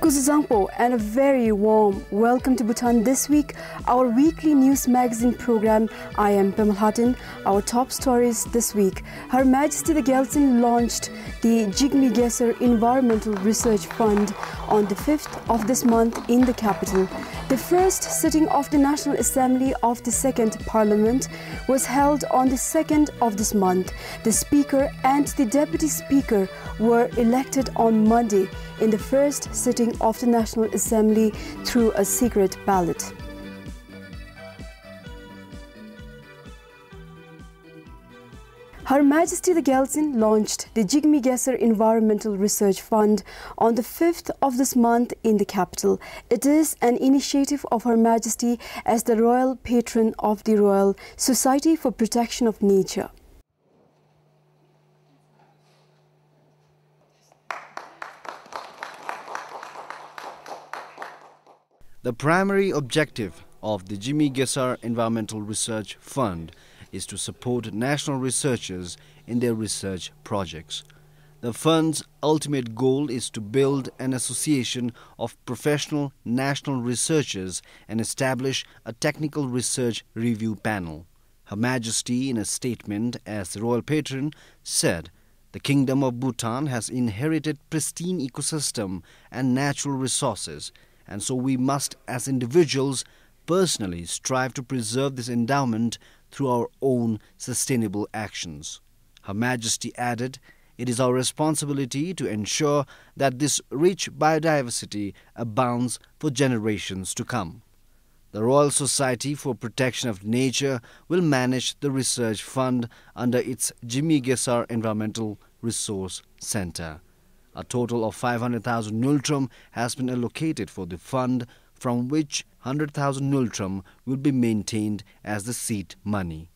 Kusuzangpo and a very warm welcome to Bhutan This Week, our weekly news magazine program. I am Pemal Hatin. Our top stories this week. Her Majesty the Gyaltsen launched the Jigme Gesar Environmental Research Fund on the 5th of this month in the capital. The first sitting of the National Assembly of the Second Parliament was held on the 2nd of this month. The Speaker and the Deputy Speaker were elected on Monday in the first sitting of the National Assembly through a secret ballot. Her Majesty the Gyaltsen launched the Jigme Gesar Environmental Research Fund on the 5th of this month in the capital. It is an initiative of Her Majesty as the Royal Patron of the Royal Society for Protection of Nature. The primary objective of the Jigme Gesar Environmental Research Fund is to support national researchers in their research projects. The fund's ultimate goal is to build an association of professional national researchers and establish a technical research review panel. Her Majesty, in a statement as the royal patron, said, "The Kingdom of Bhutan has inherited pristine ecosystem and natural resources, and so we must, as individuals, personally strive to preserve this endowment through our own sustainable actions." Her Majesty added, "It is our responsibility to ensure that this rich biodiversity abounds for generations to come." The Royal Society for Protection of Nature will manage the research fund under its Jigme Gesar Environmental Resource Center. A total of 500,000 nultrum has been allocated for the fund, from which 100,000 nultrum will be maintained as the seed money.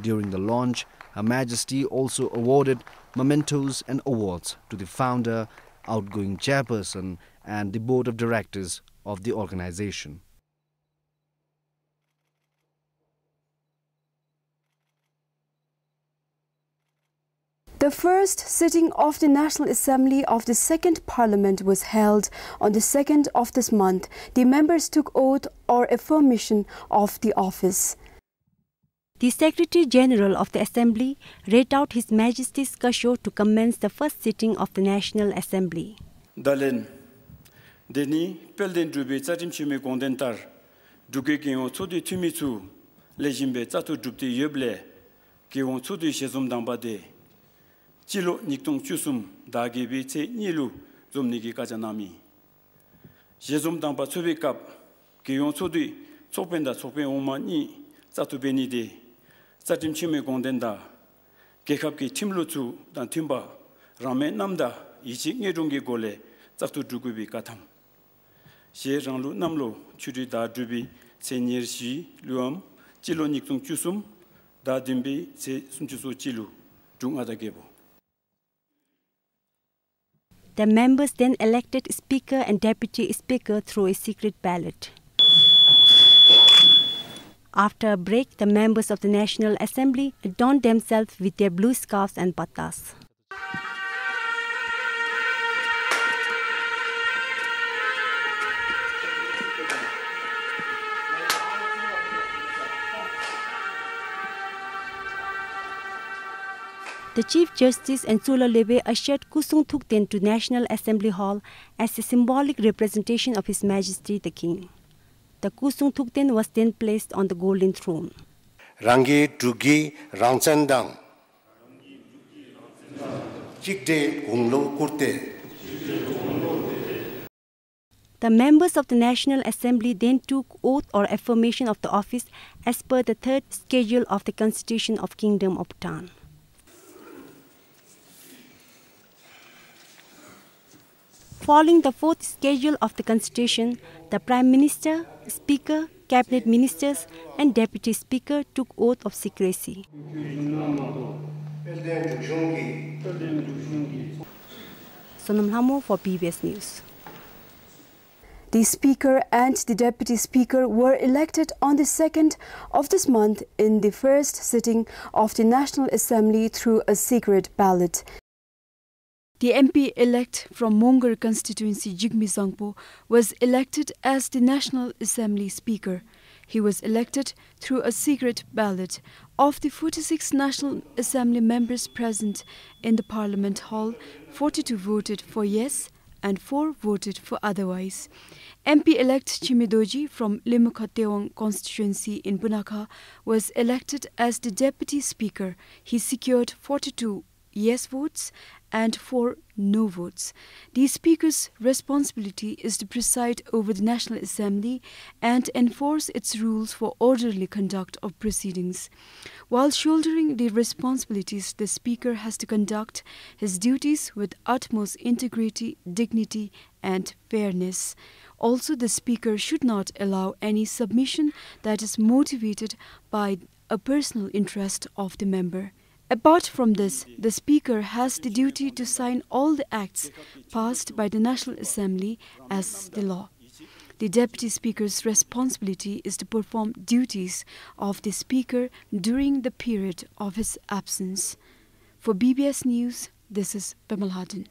During the launch, Her Majesty also awarded mementos and awards to the founder, outgoing chairperson, and the board of directors of the organization. The first sitting of the National Assembly of the Second Parliament was held on the 2nd of this month. The members took oath or affirmation of the office. The Secretary General of the Assembly read out His Majesty's cusho to commence the first sitting of the National Assembly. Dalen, Deni, Pelden Drubi, Tatim Chime Gondentar, Dugekion, Tudi Tumitu, Lejimbe, Tatu Dubti Yuble, Kion Tudi Shezum Dambade. Chilo Niktung Chusum, Dagibi, Te Nilu, Zumniki Kajanami. Jezum Damba Tubikap, Kion Tudi, Topenda Tope Omani, Tatu Benide, Tatim Chime Gondenda, Gekapki Timlutu, Dan Timba, Ramen Namda, Ichik Nedungi Gole, Tatu Dugubi Katam. She Ranlu Namlo, Chudi Da Dubi, Senir Shi, Luam, Chilo Niktung Chusum, Da Dimbi, Se Sunchusu Chilu, Dung Adagebo. The members then elected Speaker and Deputy Speaker through a secret ballot. After a break, the members of the National Assembly adorned themselves with their blue scarves and pattas. The Chief Justice and Sula Lebe ushered Kusung Thukten to National Assembly Hall as a symbolic representation of His Majesty the King. The Kusung Thukten was then placed on the golden throne. Rangi Dugi Rangsandang Chikde Unglo Kurte. The members of the National Assembly then took oath or affirmation of the office as per the third schedule of the Constitution of Kingdom of Bhutan. Following the fourth schedule of the Constitution, the Prime Minister, Speaker, Cabinet Ministers and Deputy Speaker took oath of secrecy. Sonam Hamo for PBS News. The Speaker and the Deputy Speaker were elected on the 2nd of this month in the first sitting of the National Assembly through a secret ballot. The MP-elect from Mongar constituency, Jigme Zangpo, was elected as the National Assembly Speaker. He was elected through a secret ballot. Of the 46 National Assembly members present in the Parliament Hall, 42 voted for yes and 4 voted for otherwise. MP-elect Chimidoji from Limukhatewang constituency in Bunakha was elected as the Deputy Speaker. He secured 42 yes votes and 4 no votes. The Speaker's responsibility is to preside over the National Assembly and enforce its rules for orderly conduct of proceedings. While shouldering the responsibilities, the Speaker has to conduct his duties with utmost integrity, dignity and fairness. Also, the Speaker should not allow any submission that is motivated by a personal interest of the member. Apart from this, the Speaker has the duty to sign all the acts passed by the National Assembly as the law. The Deputy Speaker's responsibility is to perform duties of the Speaker during the period of his absence. For BBS News, this is Bimal Hadin.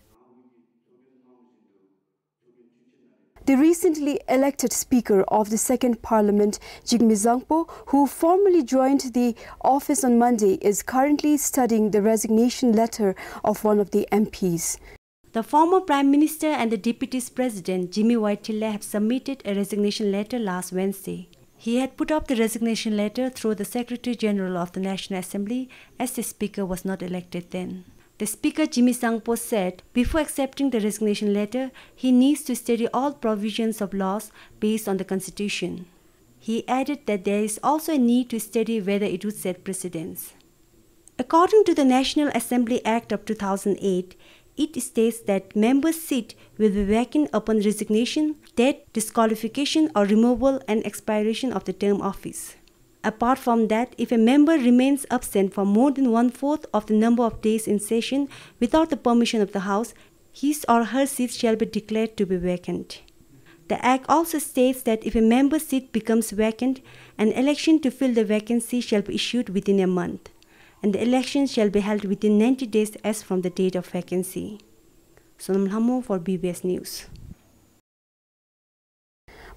The recently elected Speaker of the Second Parliament, Jigme Zangpo, who formally joined the office on Monday, is currently studying the resignation letter of one of the MPs. The former Prime Minister and the Deputy President, Jimmy Waitila, have submitted a resignation letter last Wednesday. He had put up the resignation letter through the Secretary General of the National Assembly as the Speaker was not elected then. The Speaker, Jimmy Zangpo, said before accepting the resignation letter, he needs to study all provisions of laws based on the Constitution. He added that there is also a need to study whether it would set precedents. According to the National Assembly Act of 2008, it states that members' seat will be vacant upon resignation, death, disqualification or removal and expiration of the term of office. Apart from that, if a member remains absent for more than 1/4 of the number of days in session without the permission of the House, his or her seat shall be declared to be vacant. The Act also states that if a member's seat becomes vacant, an election to fill the vacancy shall be issued within a month, and the election shall be held within 90 days as from the date of vacancy. Sonam Hamo for BBS News.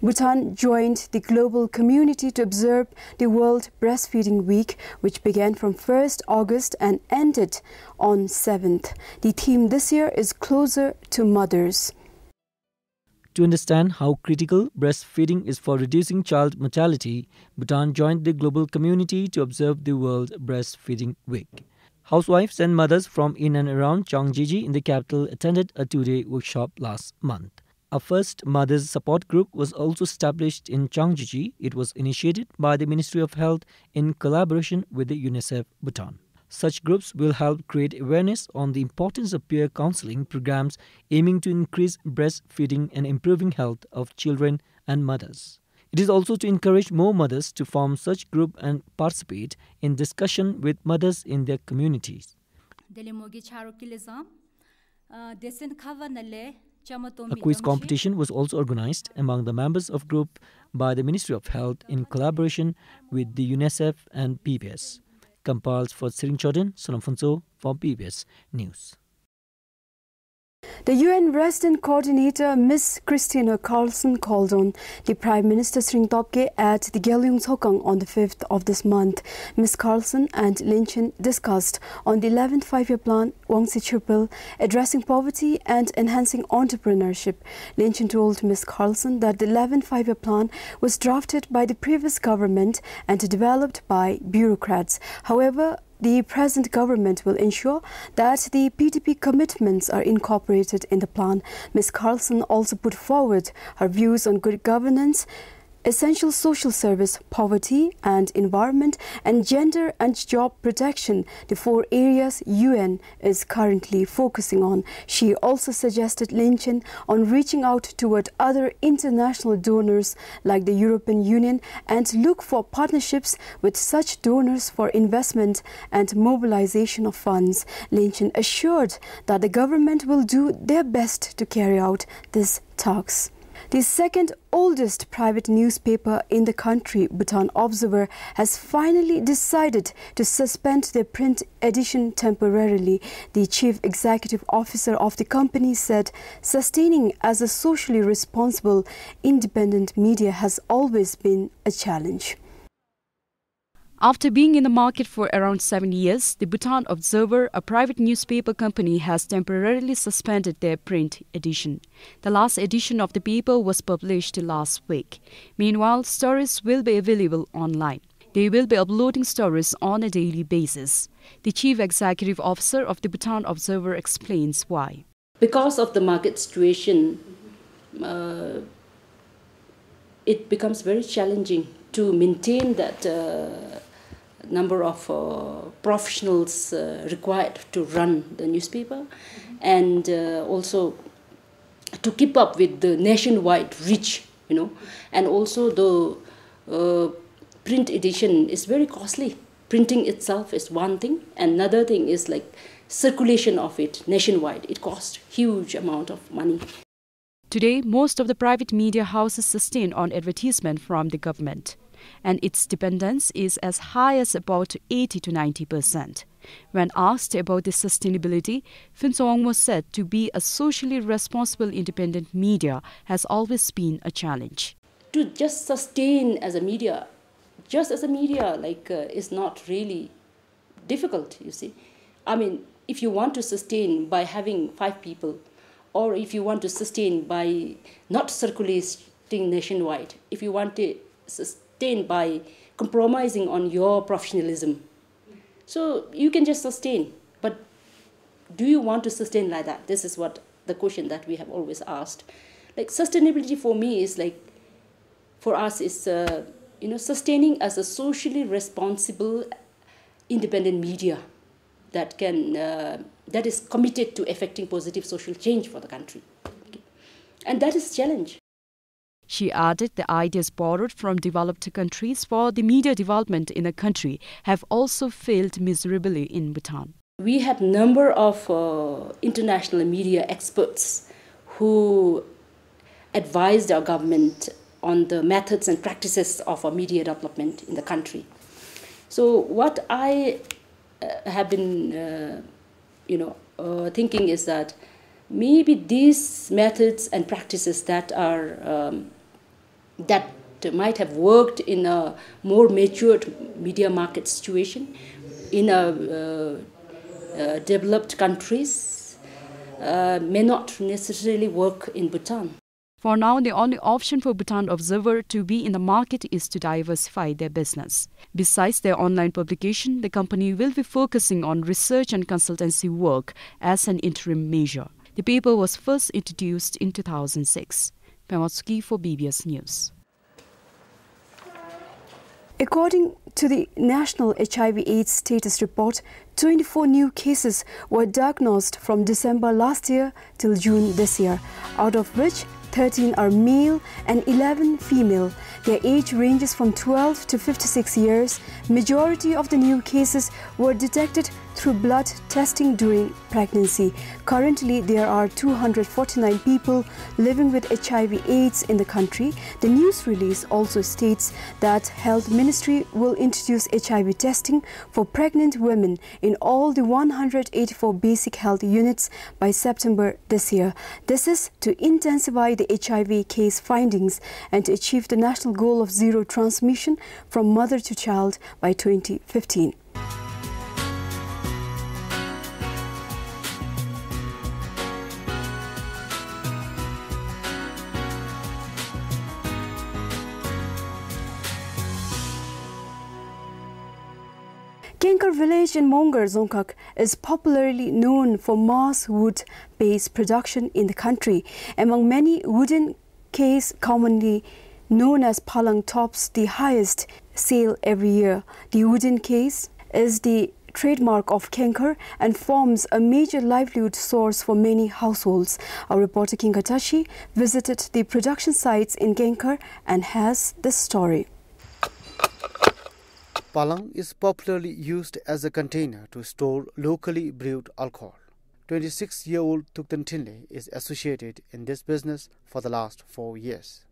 Bhutan joined the global community to observe the World Breastfeeding Week, which began from 1st August and ended on 7th. The theme this year is Closer to Mothers. To understand how critical breastfeeding is for reducing child mortality, Bhutan joined the global community to observe the World Breastfeeding Week. Housewives and mothers from in and around Changjiji in the capital attended a 2-day workshop last month. A first mothers support group was also established in Changjiji. It was initiated by the Ministry of Health in collaboration with the UNICEF Bhutan. Such groups will help create awareness on the importance of peer counseling programs aiming to increase breastfeeding and improving health of children and mothers. It is also to encourage more mothers to form such group and participate in discussion with mothers in their communities. A quiz competition was also organized among the members of group by the Ministry of Health in collaboration with the UNICEF and PBS. Compiled for Siring Chodin, Sonam Phunso for PBS News. The UN Resident Coordinator, Ms. Christina Carlson, called on the Prime Minister Sring Topke at the Gyeolyung Sokang on the 5th of this month. Ms. Carlson and Lin Chin discussed on the 11th Five-Year Plan, Wangsi Chupil, addressing poverty and enhancing entrepreneurship. Lin Chin told Ms. Carlson that the 11th Five-Year Plan was drafted by the previous government and developed by bureaucrats. However, the present government will ensure that the PDP commitments are incorporated in the plan. Ms. Carlson also put forward her views on good governance, essential social service, poverty and environment, and gender and job protection, the 4 areas UN is currently focusing on. She also suggested Lin Chin on reaching out toward other international donors like the European Union and look for partnerships with such donors for investment and mobilization of funds. Lin Chin assured that the government will do their best to carry out these talks. The second oldest private newspaper in the country, Bhutan Observer, has finally decided to suspend their print edition temporarily. The chief executive officer of the company said sustaining as a socially responsible independent media has always been a challenge. After being in the market for around 7 years, the Bhutan Observer, a private newspaper company, has temporarily suspended their print edition. The last edition of the paper was published last week. Meanwhile, stories will be available online. They will be uploading stories on a daily basis. The chief executive officer of the Bhutan Observer explains why. Because of the market situation, it becomes very challenging to maintain that number of professionals required to run the newspaper, and also to keep up with the nationwide reach, and also the print edition is very costly. Printing itself is one thing, and another thing is like circulation of it nationwide. It costs huge amount of money. Today, most of the private media houses sustain on advertisement from the government, and its dependence is as high as about 80 to 90%. When asked about the sustainability, Fin Sawangmo said to be a socially responsible independent media has always been a challenge. To just sustain as a media, is not really difficult, you see. I mean, if you want to sustain by having 5 people, or if you want to sustain by not circulating nationwide, if you want to sustain by compromising on your professionalism, so you can just sustain. But do you want to sustain like that? This is what the question that we have always asked. Like, sustainability for me is like, for us is sustaining as a socially responsible independent media that can that is committed to effecting positive social change for the country. Okay. And that is a challenge. She added the ideas borrowed from developed countries for the media development in the country have also failed miserably in Bhutan. We had a number of international media experts who advised our government on the methods and practices of our media development in the country. So what I have been thinking is that maybe these methods and practices that are that might have worked in a more matured media market situation in developed countries may not necessarily work in Bhutan. For now, the only option for Bhutan Observer to be in the market is to diversify their business. Besides their online publication, the company will be focusing on research and consultancy work as an interim measure. The paper was first introduced in 2006. Pematsuki for BBS News. According to the National HIV/AIDS Status Report, 24 new cases were diagnosed from December last year till June this year, out of which 13 are male and 11 female. Their age ranges from 12 to 56 years. Majority of the new cases were detected through blood testing during pregnancy. Currently, there are 249 people living with HIV/AIDS in the country. The news release also states that Health Ministry will introduce HIV testing for pregnant women in all the 184 basic health units by September this year. This is to intensify the HIV case findings and to achieve the national goal of zero transmission from mother to child by 2015. Kenkar village in Mongar, Zongkak is popularly known for mass wood-based production in the country. Among many wooden case commonly known as palang tops the highest sale every year. The wooden case is the trademark of Kenkar and forms a major livelihood source for many households. Our reporter King Katashi visited the production sites in Kenkar and has this story. Palang is popularly used as a container to store locally brewed alcohol. 26-year-old Thukten Tinle is associated in this business for the last 4 years.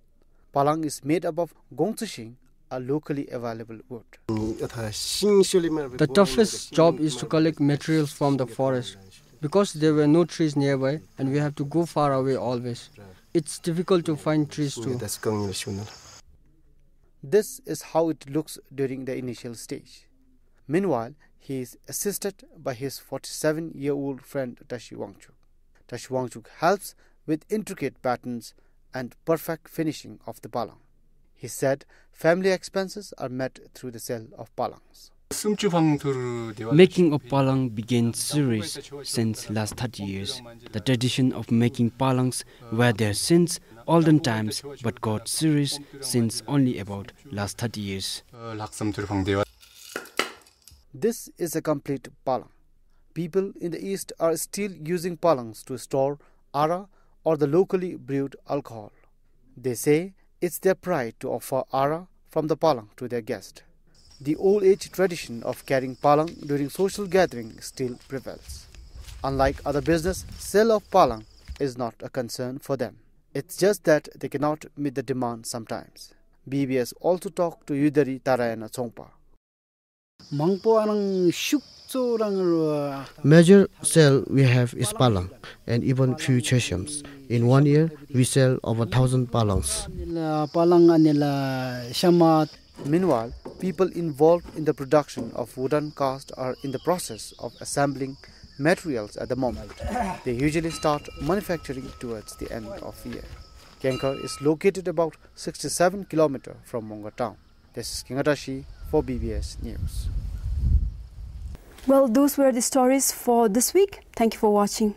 Palang is made up of gongtsushing, a locally available wood. The toughest job is to collect materials from the forest, because there were no trees nearby and we have to go far away always. It's difficult to find trees too. This is how it looks during the initial stage. Meanwhile, he is assisted by his 47-year-old friend Tashi Wangchuk. Tashi Wangchuk helps with intricate patterns and perfect finishing of the palang. He said family expenses are met through the sale of palangs. Making of palang began serious since last 30 years. The tradition of making palangs were there since olden times but got serious since only about last 30 years. This is a complete palang. People in the East are still using palangs to store ara or the locally brewed alcohol. They say it's their pride to offer ara from the palang to their guest. The old age tradition of carrying palang during social gatherings still prevails. Unlike other business, sale of palang is not a concern for them. It's just that they cannot meet the demand sometimes. BBS also talked to Yudari Tarayana Tsongpa. Major sale we have is palang and even few cheshams. In 1 year, we sell over 1,000 palangs. Meanwhile, people involved in the production of wooden cast are in the process of assembling materials at the moment. They usually start manufacturing towards the end of the year. Kenkar is located about 67 km from Monga town. This is Kingatashi for BBS News. Well, those were the stories for this week. Thank you for watching.